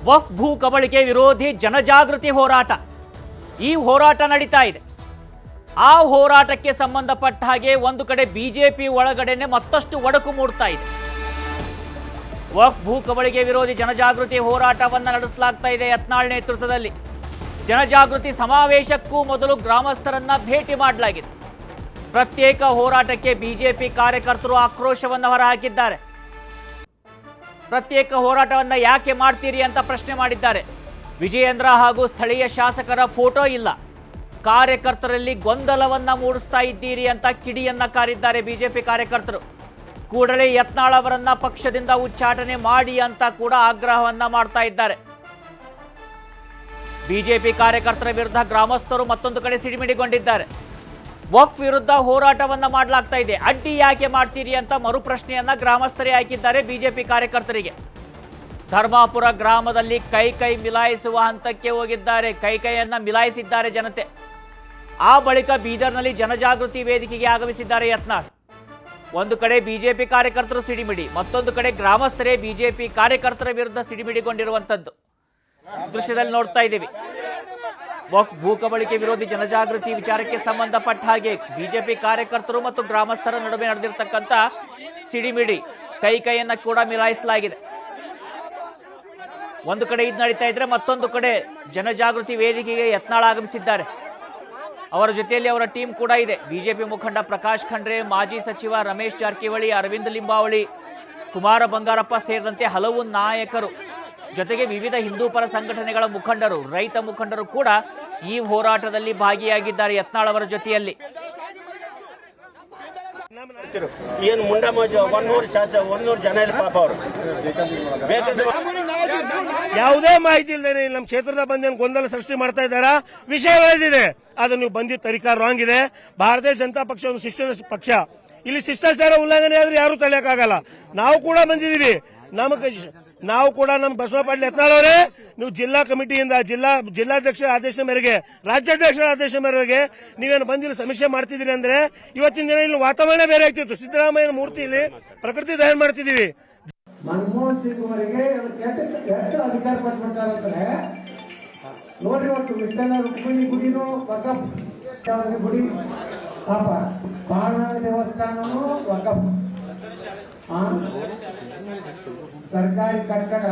ವಕ್ಫ್ ಭೂ ಕಬಳಿಕೆ ವಿರೋಧಿ ಜನಜಾಗೃತಿ ಹೋರಾಟ ಈ ಹೋರಾಟ ನಡೀತಾ ಇದೆ. ಆ ಹೋರಾಟಕ್ಕೆ ಸಂಬಂಧಪಟ್ಟ ಹಾಗೆ ಒಂದು ಕಡೆ ಬಿಜೆಪಿ ಒಳಗಡೆನೆ ಮತ್ತಷ್ಟು ಒಡಕು ಮೂಡ್ತಾ ಇದೆ. ವಕ್ಫ್ ಭೂ ಕಬಳಿಕೆ ವಿರೋಧಿ ಜನಜಾಗೃತಿ ಹೋರಾಟವನ್ನು ನಡೆಸಲಾಗ್ತಾ ಇದೆ ಯತ್ನಾಳ್ ನೇತೃತ್ವದಲ್ಲಿ. ಜನಜಾಗೃತಿ ಸಮಾವೇಶಕ್ಕೂ ಮೊದಲು ಗ್ರಾಮಸ್ಥರನ್ನ ಭೇಟಿ ಮಾಡಲಾಗಿದೆ. ಪ್ರತ್ಯೇಕ ಹೋರಾಟಕ್ಕೆ ಬಿಜೆಪಿ ಕಾರ್ಯಕರ್ತರು ಆಕ್ರೋಶವನ್ನು ಹೊರಹಾಕಿದ್ದಾರೆ. ಪ್ರತ್ಯೇಕ ಹೋರಾಟವನ್ನ ಯಾಕೆ ಮಾಡ್ತೀರಿ ಅಂತ ಪ್ರಶ್ನೆ ಮಾಡಿದ್ದಾರೆ. ವಿಜಯೇಂದ್ರ ಹಾಗೂ ಸ್ಥಳೀಯ ಶಾಸಕರ ಫೋಟೋ ಇಲ್ಲ, ಕಾರ್ಯಕರ್ತರಲ್ಲಿ ಗೊಂದಲವನ್ನ ಮೂಡಿಸ್ತಾ ಇದ್ದೀರಿ ಅಂತ ಕಿಡಿಯನ್ನ ಕಾರಿದ್ದಾರೆ ಬಿಜೆಪಿ ಕಾರ್ಯಕರ್ತರು. ಕೂಡಲೇ ಯತ್ನಾಳ್ ಅವರನ್ನ ಪಕ್ಷದಿಂದ ಉಚ್ಚಾಟನೆ ಮಾಡಿ ಅಂತ ಕೂಡ ಆಗ್ರಹವನ್ನ ಮಾಡ್ತಾ ಇದ್ದಾರೆ. ಬಿಜೆಪಿ ಕಾರ್ಯಕರ್ತರ ವಿರುದ್ಧ ಗ್ರಾಮಸ್ಥರು ಮತ್ತೊಂದು ಕಡೆ ಸಿಡಿಮಿಡಿಗೊಂಡಿದ್ದಾರೆ. ವಕ್ಫ್ ವಿರುದ್ಧ ಹೋರಾಟವನ್ನ ಮಾಡಲಾಗ್ತಾ ಇದೆ, ಅಡ್ಡಿ ಯಾಕೆ ಮಾಡ್ತೀರಿ ಅಂತ ಮರುಪ್ರಶ್ನೆಯನ್ನ ಗ್ರಾಮಸ್ಥರೇ ಹಾಕಿದ್ದಾರೆ ಬಿಜೆಪಿ ಕಾರ್ಯಕರ್ತರಿಗೆ. ಧರ್ಮಾಪುರ ಗ್ರಾಮದಲ್ಲಿ ಕೈ ಮಿಲಾಯಿಸುವ ಹಂತಕ್ಕೆ ಹೋಗಿದ್ದಾರೆ. ಕೈಯನ್ನ ಮಿಲಾಯಿಸಿದ್ದಾರೆ ಜನತೆ. ಆ ಬಳಿಕ ಬೀದರ್ನಲ್ಲಿ ಜನಜಾಗೃತಿ ವೇದಿಕೆಗೆ ಆಗಮಿಸಿದ್ದಾರೆ ಯತ್ನಾಳ್. ಒಂದು ಕಡೆ ಬಿಜೆಪಿ ಕಾರ್ಯಕರ್ತರು ಸಿಡಿಮಿಡಿ, ಮತ್ತೊಂದು ಕಡೆ ಗ್ರಾಮಸ್ಥರೇ ಬಿಜೆಪಿ ಕಾರ್ಯಕರ್ತರ ವಿರುದ್ಧ ಸಿಡಿಮಿಡಿಗೊಂಡಿರುವಂತದ್ದು ದೃಶ್ಯದಲ್ಲಿ ನೋಡ್ತಾ ಇದ್ದೀವಿ. ವಕ್ಫ್ ಭೂ ಕಬಳಿಕೆ ವಿರೋಧಿ ಜನಜಾಗೃತಿ ವಿಚಾರಕ್ಕೆ ಸಂಬಂಧಪಟ್ಟ ಹಾಗೆ ಬಿಜೆಪಿ ಕಾರ್ಯಕರ್ತರು ಮತ್ತು ಗ್ರಾಮಸ್ಥರ ನಡುವೆ ನಡೆದಿರ್ತಕ್ಕಂಥ ಸಿಡಿಮಿಡಿ, ಕೈಯನ್ನ ಕೂಡ ಮಿಲಾಯಿಸಲಾಗಿದೆ. ಒಂದು ಕಡೆ ಇದು ನಡೀತಾ ಇದ್ರೆ ಮತ್ತೊಂದು ಕಡೆ ಜನಜಾಗೃತಿ ವೇದಿಕೆಗೆ ಯತ್ನಾಳ್ ಆಗಮಿಸಿದ್ದಾರೆ. ಅವರ ಜೊತೆಯಲ್ಲಿ ಅವರ ಟೀಮ್ ಕೂಡ ಇದೆ. ಬಿಜೆಪಿ ಮುಖಂಡ ಪ್ರಕಾಶ್ ಖಂಡ್ರೆ, ಮಾಜಿ ಸಚಿವ ರಮೇಶ್ ಜಾರಕಿಹೊಳಿ, ಅರವಿಂದ್ ಲಿಂಬಾವಳಿ, ಕುಮಾರ ಬಂಗಾರಪ್ಪ ಸೇರಿದಂತೆ ಹಲವು ನಾಯಕರು, ಜೊತೆಗೆ ವಿವಿಧ ಹಿಂದೂ ಪರ ಸಂಘಟನೆಗಳ ಮುಖಂಡರು, ರೈತ ಮುಖಂಡರು ಕೂಡ ಈ ಹೋರಾಟದಲ್ಲಿ ಭಾಗಿಯಾಗಿದ್ದಾರೆ ಯತ್ನಾಳ್ ಅವರ ಜೊತೆಯಲ್ಲಿ. ಏನು ಮುಂಡಮೋಜ 100 ಜನ ಇಲ್ಲ ಪಾಪ ಅವರು. ಯಾವುದೇ ಮಾಹಿತಿ ಇಲ್ಲದೆ ನಮ್ಮ ಕ್ಷೇತ್ರದ ಬಂದ ಗೊಂದಲ ಸೃಷ್ಟಿ ಮಾಡ್ತಾ ಇದ್ದಾರಾ? ವಿಷಯ ಒಳ್ಳೆದಿದೆ, ಅದು ನೀವು ಬಂದಿದ್ದ ತರೀಕಾ ರಾಂಗ್ ಇದೆ. ಭಾರತೀಯ ಜನತಾ ಪಕ್ಷ ಒಂದು ಶಿಷ್ಟ ಪಕ್ಷ. ಇಲ್ಲಿ ಶಿಷ್ಟಾಚಾರ ಉಲ್ಲಂಘನೆ ಆದ್ರೆ ಯಾರು ತಡೆಯಕ್ಕಾಗಲ್ಲ. ನಾವು ಕೂಡ ಬಂದಿದ್ದೀವಿ. ನಾವು ಕೂಡ ನಮ್ಮ ಬಸವ ಪಾಟೀಲ್ ಯತ್ನಾಳ್ ಅವರೇ, ನೀವು ಜಿಲ್ಲಾ ಕಮಿಟಿಯಿಂದ ಜಿಲ್ಲಾಧ್ಯಕ್ಷರ ಆದೇಶ ಮೇರೆಗೆ, ರಾಜ್ಯಾಧ್ಯಕ್ಷರ ಆದೇಶ ಮೇರೆಗೆ ನೀವೇನು ಬಂದಿಲ್ಲ ಸಮೀಕ್ಷೆ ಮಾಡ್ತಿದ್ದೀರಿ ಅಂದ್ರೆ ಇವತ್ತಿನ ದಿನ ಇಲ್ಲಿ ವಾತಾವರಣ ಬೇರೆ ಆಗ್ತಿತ್ತು. ಸಿದ್ದರಾಮಯ್ಯನ ಮೂರ್ತಿ ಇಲ್ಲಿ ಪ್ರಕೃತಿ ದಹನ ಮಾಡ್ತಿದ್ದೀವಿ. ಮನಮೋಹನ್ ಸಿಂಗ್ ಅವರಿಗೆ ಕೆಟ್ಟ ಅಧಿಕಾರ ಕೊಟ್ಬಿಟ್ಟಾರೆ. ನೋಡ್ರಿ, ಇವತ್ತು ವಿಠ್ಠಲ ರುಕ್ಮಿಣಿ ಗುಡಿನೂ ವಕಫ್ ಗುಡಿ, ಪಾಪ ಪಾವನ ದೇವಸ್ಥಾನನು ವಕಫ್, ಸರ್ಕಾರಿ ಕಟ್ಟಡ.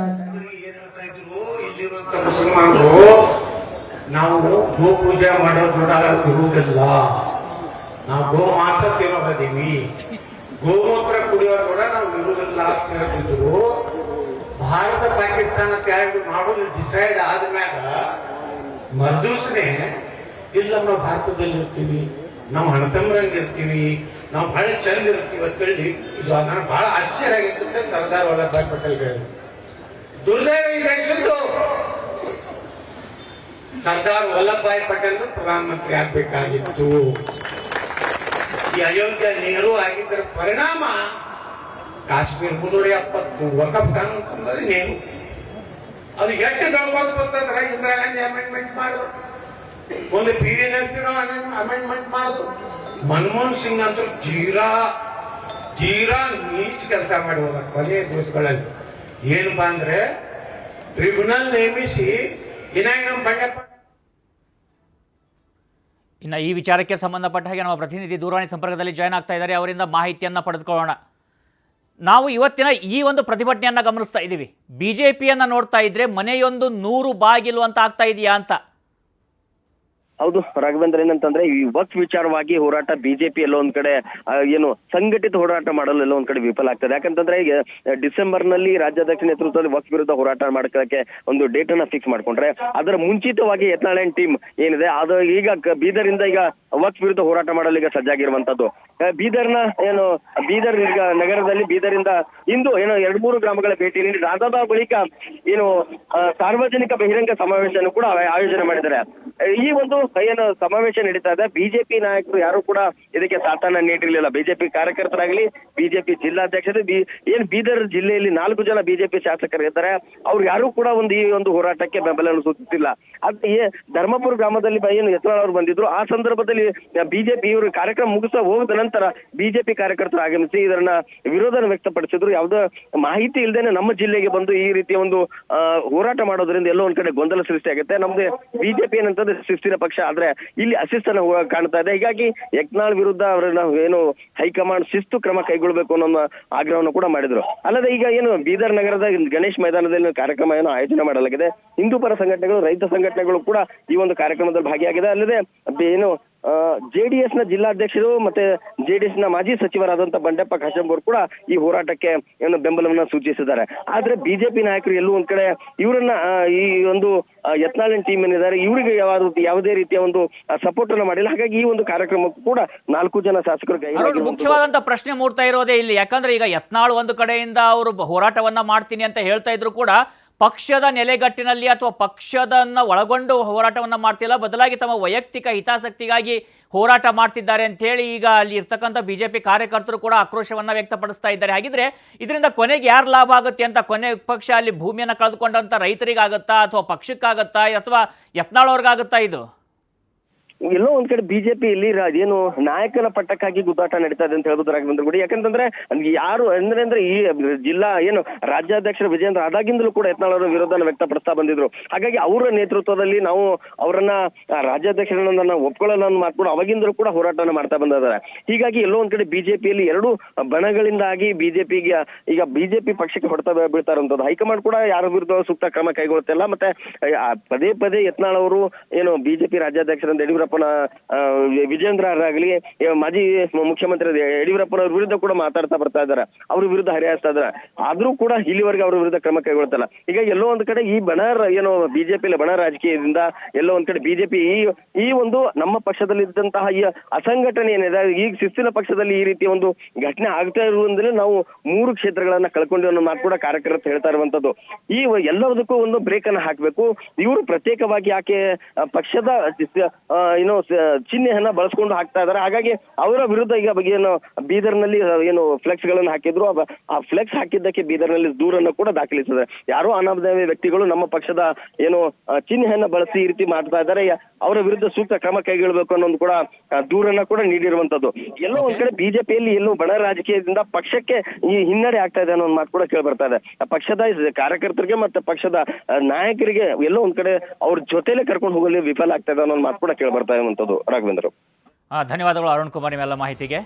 ಇಲ್ಲಿರುವಂತ ಮುಸಲ್ಮಾನರು ನಾವು ಗೋ ಪೂಜೆ ಮಾಡೋದಿಲ್ಲ, ನಾವು ಗೋ ಮಾಸ ತಿನ್ನೋದೀವಿ, ಗೋಮೂತ್ರ ಕುಡಿಯೋರು ಕೂಡ ನಾವು ಇರುವುದಿಲ್ಲ ಅಂತ ಹೇಳ್ತಿದ್ರು. ಭಾರತ ಪಾಕಿಸ್ತಾನ ತ್ಯಾಗ ಮಾಡೋದು ಡಿಸೈಡ್ ಆದ್ಮ್ಯಾಗ ಮರುದಿವ್ಸನೇ ಇಲ್ಲ ನಾವು ಭಾರತದಲ್ಲಿ ಇರ್ತೀವಿ, ನಾವು ಹಣತಂಬರಂಗ್ ಇರ್ತೀವಿ, ನಾವು ಬಹಳ ಚಂದ ಇರ್ತೀವಿ ಅಂತೇಳಿ ಇದು ನನಗೆ ಬಹಳ ಆಶ್ಚರ್ಯ ಆಗಿತ್ತು. ಸರ್ದಾರ್ ವಲ್ಲಭಾಯ್ ಪಟೇಲ್ ಹೇಳಿದ್ರು. ದುರ್ದೈವ ಈ ದೇಶದ್ದು ಸರ್ದಾರ್ ವಲ್ಲಭಾಯ್ ಪಟೇಲ್ ಪ್ರಧಾನಮಂತ್ರಿ ಆಗ್ಬೇಕಾಗಿತ್ತು. ಈ ಅಯೋಧ್ಯ ನೆಹರು ಆಗಿದ್ದರ ಪರಿಣಾಮ ಕಾಶ್ಮೀರ 370 ವಕಫ್ ಕಾನೂನು ತಂದ್ರೆ ನೆಹರು. ಅದು ಎಷ್ಟು ಗೌರವಂತಂದ್ರೆ ಇಂದಿರಾ ಗಾಂಧಿ ಅಮೆಂಡ್ಮೆಂಟ್ ಮಾಡಿದ್ರು, ಒಂದು PV ನರಸಿಂಹ ಅಮೆಂಡ್ಮೆಂಟ್ ಮಾಡಿದ್ರು. ಮನಮೋಹನ್ ಸಿಂಗ್ ಅಂತೂ ತೀರಾ ನೀಚ ಕೆಲಸ ಮಾಡಿ ಹೋದ ಕೊನೆಯ ದಿವಸಗಳಲ್ಲಿ. ಏನಪ್ಪಾ ಅಂದ್ರೆ ಟ್ರಿಬ್ಯುನಲ್ ನೇಮಿಸಿ ನಮ್ಮ ಬಂಡೆಪ್ಪ. ಇನ್ನು ಈ ವಿಚಾರಕ್ಕೆ ಸಂಬಂಧಪಟ್ಟ ಹಾಗೆ ನಮ್ಮ ಪ್ರತಿನಿಧಿ ದೂರವಾಣಿ ಸಂಪರ್ಕದಲ್ಲಿ ಜಾಯ್ನ್ ಆಗ್ತಾ ಇದ್ದಾರೆ. ಅವರಿಂದ ಮಾಹಿತಿಯನ್ನು ಪಡೆದುಕೊಳ್ಳೋಣ. ನಾವು ಇವತ್ತಿನ ಈ ಒಂದು ಪ್ರತಿಭಟನೆಯನ್ನ ಗಮನಿಸ್ತಾ ಇದ್ದೀವಿ. ಬಿಜೆಪಿಯನ್ನ ನೋಡ್ತಾ ಇದ್ರೆ ಮನೆಯೊಂದು 100 ಬಾಗಿಲು ಅಂತ ಆಗ್ತಾ ಇದೆಯಾ ಅಂತ. ಹೌದು ರಾಘವೇಂದ್ರ, ಏನಂತಂದ್ರೆ ಈ ವಕ್ಫ್ ವಿಚಾರವಾಗಿ ಹೋರಾಟ ಬಿಜೆಪಿ ಎಲ್ಲೋ ಒಂದ್ ಕಡೆ ಏನು ಸಂಘಟಿತ ಹೋರಾಟ ಮಾಡಲು ಎಲ್ಲೋ ಒಂದ್ ಕಡೆ ವಿಫಲ ಆಗ್ತದೆ. ಯಾಕಂತಂದ್ರೆ ಈಗ ಡಿಸೆಂಬರ್ ನಲ್ಲಿ ರಾಜ್ಯಾಧ್ಯಕ್ಷ ನೇತೃತ್ವದಲ್ಲಿ ವಕ್ಫ್ ವಿರುದ್ಧ ಹೋರಾಟ ಮಾಡ್ಕೊಳ್ಳಕ್ಕೆ ಒಂದು ಡೇಟ್ ಅನ್ನ ಫಿಕ್ಸ್ ಮಾಡ್ಕೊಂಡ್ರೆ, ಅದರ ಮುಂಚಿತವಾಗಿ ಯತ್ನಾಳ್ ಟೀಮ್ ಏನಿದೆ ಅದು ಈಗ ಬೀದರಿಂದ ಈಗ ವಕ್ಫ್ ವಿರುದ್ಧ ಹೋರಾಟ ಮಾಡಲು ಈಗ ಸಜ್ಜಾಗಿರುವಂತದ್ದು. ಬೀದರ್ ಈಗ ನಗರದಲ್ಲಿ ಬೀದರಿಂದ ಇಂದು ಏನೋ 2-3 ಗ್ರಾಮಗಳ ಭೇಟಿ ನೀಡಿ ಅದಾದ ಬಳಿಕ ಏನು ಸಾರ್ವಜನಿಕ ಬಹಿರಂಗ ಸಮಾವೇಶವನ್ನು ಕೂಡ ಆಯೋಜನೆ ಮಾಡಿದ್ದಾರೆ. ಈ ಒಂದು ಏನು ಸಮಾವೇಶ ನಡೀತಾ ಇದೆ, ಬಿಜೆಪಿ ನಾಯಕರು ಯಾರು ಕೂಡ ಇದಕ್ಕೆ ಸಾಥನ್ನ ನೀಡಿರಲಿಲ್ಲ. ಬಿಜೆಪಿ ಕಾರ್ಯಕರ್ತರಾಗ್ಲಿ, ಬಿಜೆಪಿ ಜಿಲ್ಲಾಧ್ಯಕ್ಷರು, ಏನ್ ಬೀದರ್ ಜಿಲ್ಲೆಯಲ್ಲಿ 4 ಜನ ಬಿಜೆಪಿ ಶಾಸಕರು ಇದ್ದಾರೆ, ಅವ್ರು ಯಾರು ಕೂಡ ಈ ಒಂದು ಹೋರಾಟಕ್ಕೆ ಬೆಂಬಲ ಸೂಚಿಸಿಲ್ಲ. ಅದೇ ಧರ್ಮಪುರ ಗ್ರಾಮದಲ್ಲಿ ಏನು ಯತ್ನಾಳ್ ಅವರು ಬಂದಿದ್ರು, ಆ ಸಂದರ್ಭದಲ್ಲಿ ಬಿಜೆಪಿ ಇವರು ಕಾರ್ಯಕ್ರಮ ಮುಗಿಸ ಹೋದ ನಂತರ ನಂತರ ಬಿಜೆಪಿ ಕಾರ್ಯಕರ್ತರು ಆಗಮಿಸಿ ಇದನ್ನ ವಿರೋಧನ ವ್ಯಕ್ತಪಡಿಸಿದ್ರು. ಯಾವುದೇ ಮಾಹಿತಿ ಇಲ್ಲದೇನೆ ನಮ್ಮ ಜಿಲ್ಲೆಗೆ ಬಂದು ಈ ರೀತಿಯ ಒಂದು ಹೋರಾಟ ಮಾಡೋದ್ರಿಂದ ಎಲ್ಲೋ ಒಂದ್ ಕಡೆ ಗೊಂದಲ ಸೃಷ್ಟಿಯಾಗುತ್ತೆ. ನಮ್ದು ಬಿಜೆಪಿ ಏನಂತಂದ್ರೆ ಶಿಸ್ತಿನ ಪಕ್ಷ, ಆದ್ರೆ ಇಲ್ಲಿ ಅಶಿಸ್ತನ ಕಾಣ್ತಾ ಇದೆ. ಹೀಗಾಗಿ ಯತ್ನಾಳ್ ವಿರುದ್ಧ ಅವರನ್ನ ಏನು ಹೈಕಮಾಂಡ್ ಶಿಸ್ತು ಕ್ರಮ ಕೈಗೊಳ್ಳಬೇಕು ಅನ್ನೋ ಆಗ್ರಹವನ್ನು ಕೂಡ ಮಾಡಿದ್ರು. ಅಲ್ಲದೆ ಈಗ ಏನು ಬೀದರ್ ನಗರದ ಗಣೇಶ್ ಮೈದಾನದಲ್ಲಿ ಕಾರ್ಯಕ್ರಮ ಏನು ಆಯೋಜನೆ ಮಾಡಲಾಗಿದೆ. ಹಿಂದೂ ಪರ ಸಂಘಟನೆಗಳು, ರೈತ ಸಂಘಟನೆಗಳು ಕೂಡ ಈ ಒಂದು ಕಾರ್ಯಕ್ರಮದಲ್ಲಿ ಭಾಗಿಯಾಗಿದೆ. ಅಲ್ಲದೆ ಏನು ಜೆಡಿಎಸ್ ನ ಜಿಲ್ಲಾಧ್ಯಕ್ಷರು ಮತ್ತೆ ಜೆಡಿಎಸ್ ನ ಮಾಜಿ ಸಚಿವರಾದಂತಹ ಬಂಡೆಪ್ಪ ಕಾಶಂಪುರ್ ಕೂಡ ಈ ಹೋರಾಟಕ್ಕೆ ಏನು ಬೆಂಬಲವನ್ನ ಸೂಚಿಸಿದ್ದಾರೆ. ಆದ್ರೆ ಬಿಜೆಪಿ ನಾಯಕರು ಎಲ್ಲೂ ಒಂದ್ ಕಡೆ ಇವರನ್ನ ಈ ಒಂದು ಯತ್ನಾಳ್ ಟೀಮ್ ಏನಿದ್ದಾರೆ ಇವರಿಗೆ ಯಾವುದೇ ರೀತಿಯ ಒಂದು ಸಪೋರ್ಟ್ ಅನ್ನು ಮಾಡಿಲ್ಲ. ಹಾಗಾಗಿ ಈ ಒಂದು ಕಾರ್ಯಕ್ರಮಕ್ಕೂ ಕೂಡ 4 ಜನ ಶಾಸಕರು ಮುಖ್ಯವಾದಂತ ಪ್ರಶ್ನೆ ಮೂಡ್ತಾ ಇರೋದೇ ಇಲ್ಲಿ. ಯಾಕಂದ್ರೆ ಈಗ ಯತ್ನಾಳ್ ಒಂದು ಕಡೆಯಿಂದ ಅವರು ಹೋರಾಟವನ್ನ ಮಾಡ್ತೀನಿ ಅಂತ ಹೇಳ್ತಾ ಇದ್ರು ಕೂಡ ಪಕ್ಷದ ನೆಲೆಗಟ್ಟಿನಲ್ಲಿ ಅಥವಾ ಪಕ್ಷದನ್ನ ಒಳಗೊಂಡು ಹೋರಾಟವನ್ನ ಮಾಡ್ತಿಲ್ಲ, ಬದಲಾಗಿ ತಮ್ಮ ವೈಯಕ್ತಿಕ ಹಿತಾಸಕ್ತಿಗಾಗಿ ಹೋರಾಟ ಮಾಡ್ತಿದ್ದಾರೆ ಅಂತ ಹೇಳಿ ಈಗ ಅಲ್ಲಿ ಇರ್ತಕ್ಕಂಥ ಬಿಜೆಪಿ ಕಾರ್ಯಕರ್ತರು ಕೂಡ ಆಕ್ರೋಶವನ್ನ ವ್ಯಕ್ತಪಡಿಸ್ತಾ ಇದ್ದಾರೆ. ಹಾಗಿದ್ರೆ ಇದರಿಂದ ಕೊನೆಗೆ ಯಾರು ಲಾಭ ಆಗುತ್ತೆ ಅಂತ, ಕೊನೆ ಪಕ್ಷ ಅಲ್ಲಿ ಭೂಮಿಯನ್ನು ಕಳೆದುಕೊಂಡಂತ ರೈತರಿಗಾಗತ್ತಾ ಅಥವಾ ಪಕ್ಷಕ್ಕಾಗತ್ತಾ ಅಥವಾ ಯತ್ನಾಳ್ ಅವ್ರಿಗಾಗತ್ತಾ? ಇದು ಎಲ್ಲೋ ಒಂದ್ ಕಡೆ ಬಿಜೆಪಿ ಇಲ್ಲಿ ಏನು ನಾಯಕನ ಪಟ್ಟಕ್ಕಾಗಿ ಗುದ್ದಾಟ ನಡೀತಾ ಇದೆ ಅಂತ ಹೇಳ್ಬೋದು ರಾಘವೇಂದ್ರ ಗುಡಿ. ಯಾಕಂತಂದ್ರೆ ಯಾರು ಅಂದ್ರೆ ಈ ಜಿಲ್ಲಾ ಏನು ರಾಜ್ಯಾಧ್ಯಕ್ಷರ ವಿಜೇಂದ್ರ ಆದಾಗಿಂದಲೂ ಕೂಡ ಯತ್ನಾಳ್ ಅವರ ವಿರೋಧನ ವ್ಯಕ್ತಪಡಿಸ್ತಾ ಬಂದಿದ್ರು. ಹಾಗಾಗಿ ಅವರ ನೇತೃತ್ವದಲ್ಲಿ ನಾವು ಅವರನ್ನ ರಾಜ್ಯಾಧ್ಯಕ್ಷರನ್ನ ಒಪ್ಕೊಳ್ಳೋಣ ಅನ್ನೋ ಮಾತು ಕೂಡ ಅವಾಗಿಂದಲೂ ಕೂಡ ಹೋರಾಟನ ಮಾಡ್ತಾ ಬಂದಿದ್ದಾರೆ. ಹೀಗಾಗಿ ಎಲ್ಲೋ ಒಂದ್ ಕಡೆ ಬಿಜೆಪಿಯಲ್ಲಿ ಎರಡು ಬಣಗಳಿಂದಾಗಿ ಬಿಜೆಪಿಗೆ ಈಗ ಬಿಜೆಪಿ ಪಕ್ಷಕ್ಕೆ ಹೊಡೆತ ಬೀಳ್ತಾರಂತದ್ದು. ಹೈಕಮಾಂಡ್ ಕೂಡ ಯಾರ ವಿರುದ್ಧ ಸೂಕ್ತ ಕ್ರಮ ಕೈಗೊಳ್ಳುತ್ತಿಲ್ಲ. ಮತ್ತೆ ಪದೇ ಪದೇ ಯತ್ನಾಳ್ ಅವರು ಏನು ಬಿಜೆಪಿ ರಾಜ್ಯಾಧ್ಯಕ್ಷರಂತ ಯಡಿಯೂರಪ್ಪನ ವಿಜೇಂದ್ರ ಆಗಲಿ ಮಾಜಿ ಮುಖ್ಯಮಂತ್ರಿ ಯಡಿಯೂರಪ್ಪನವ್ರ ವಿರುದ್ಧ ಕೂಡ ಮಾತಾಡ್ತಾ ಬರ್ತಾ ಇದ್ದಾರೆ, ಅವ್ರ ವಿರುದ್ಧ ಹರಿಯಾಡ್ತಾ ಇದ್ದಾರೆ. ಆದ್ರೂ ಕೂಡ ಇಲ್ಲಿವರೆಗೆ ಅವ್ರ ವಿರುದ್ಧ ಕ್ರಮ ಕೈಗೊಳ್ತಲ್ಲ. ಈಗ ಎಲ್ಲೋ ಒಂದ್ ಕಡೆ ಈ ಬಣ ಏನು ಬಿಜೆಪಿ ಬಣ ರಾಜಕೀಯದಿಂದ ಎಲ್ಲೋ ಒಂದ್ ಕಡೆ ಬಿಜೆಪಿ ಈ ಒಂದು ನಮ್ಮ ಪಕ್ಷದಲ್ಲಿ ಇದ್ದಂತಹ ಈ ಅಸಂಘಟನೆ ಏನಿದೆ, ಈಗ ಶಿಸ್ತಿನ ಪಕ್ಷದಲ್ಲಿ ಈ ರೀತಿಯ ಒಂದು ಘಟನೆ ಆಗ್ತಾ ಇರುವುದರಿಂದ ನಾವು 3 ಕ್ಷೇತ್ರಗಳನ್ನ ಕಳ್ಕೊಂಡ್ವಿ ಅನ್ನೋ ಮಾತು ಕೂಡ ಕಾರ್ಯಕರ್ತರು ಹೇಳ್ತಾ ಇರುವಂತದ್ದು. ಈ ಎಲ್ಲದಕ್ಕೂ ಒಂದು ಬ್ರೇಕ್ ಅನ್ನ ಹಾಕ್ಬೇಕು. ಇವರು ಪ್ರತ್ಯೇಕವಾಗಿ ಯಾಕೆ ಪಕ್ಷದ ಏನೋ ಚಿಹ್ನೆಯನ್ನ ಬಳಸ್ಕೊಂಡು ಹಾಕ್ತಾ ಇದಾರೆ. ಹಾಗಾಗಿ ಅವರ ವಿರುದ್ಧ ಈಗ ಏನು ಬೀದರ್ನಲ್ಲಿ ಏನು ಫ್ಲೆಕ್ಸ್ ಗಳನ್ನ ಹಾಕಿದ್ರು, ಆ ಫ್ಲೆಕ್ಸ್ ಹಾಕಿದ್ದಕ್ಕೆ ಬೀದರ್ನಲ್ಲಿ ದೂರನ್ನು ಕೂಡ ದಾಖಲಿಸಿದ್ದಾರೆ. ಯಾರೋ ಅನಾಮಧೇಯ ವ್ಯಕ್ತಿಗಳು ನಮ್ಮ ಪಕ್ಷದ ಏನು ಚಿಹ್ನೆಯನ್ನ ಬಳಸಿ ಈ ರೀತಿ ಮಾಡ್ತಾ ಇದ್ದಾರೆ, ಅವರ ವಿರುದ್ಧ ಸೂಕ್ತ ಕ್ರಮ ಕೈಗೊಳ್ಳಬೇಕು ಅನ್ನೋದು ಕೂಡ ದೂರನ್ನ ಕೂಡ ನೀಡಿರುವಂತದ್ದು. ಎಲ್ಲೋ ಒಂದ್ ಕಡೆ ಬಿಜೆಪಿಯಲ್ಲಿ ಎಲ್ಲೋ ಬಣ ರಾಜಕೀಯದಿಂದ ಪಕ್ಷಕ್ಕೆ ಈ ಹಿನ್ನಡೆ ಆಗ್ತಾ ಇದೆ ಅನ್ನೋ ಒಂದು ಮಾತು ಕೂಡ ಕೇಳಿ ಬರ್ತಾ ಇದೆ. ಪಕ್ಷದ ಕಾರ್ಯಕರ್ತರಿಗೆ ಮತ್ತೆ ಪಕ್ಷದ ನಾಯಕರಿಗೆ ಎಲ್ಲೋ ಒಂದ್ ಕಡೆ ಅವ್ರ ಜೊತೆಲೆ ಕರ್ಕೊಂಡು ಹೋಗಲು ವಿಫಲ ಆಗ್ತಾ ಇದೆ ಅನ್ನೋ ಮಾತು ಕೂಡ ಕೇಳಿ ಬರ್ತಾ ಇರುವಂತದ್ದು. ರಾಘವೇಂದ್ರ, ಧನ್ಯವಾದಗಳು ಅರುಣ್ ಕುಮಾರ್ ನಿಮ್ಮೆಲ್ಲ ಮಾಹಿತಿಗೆ.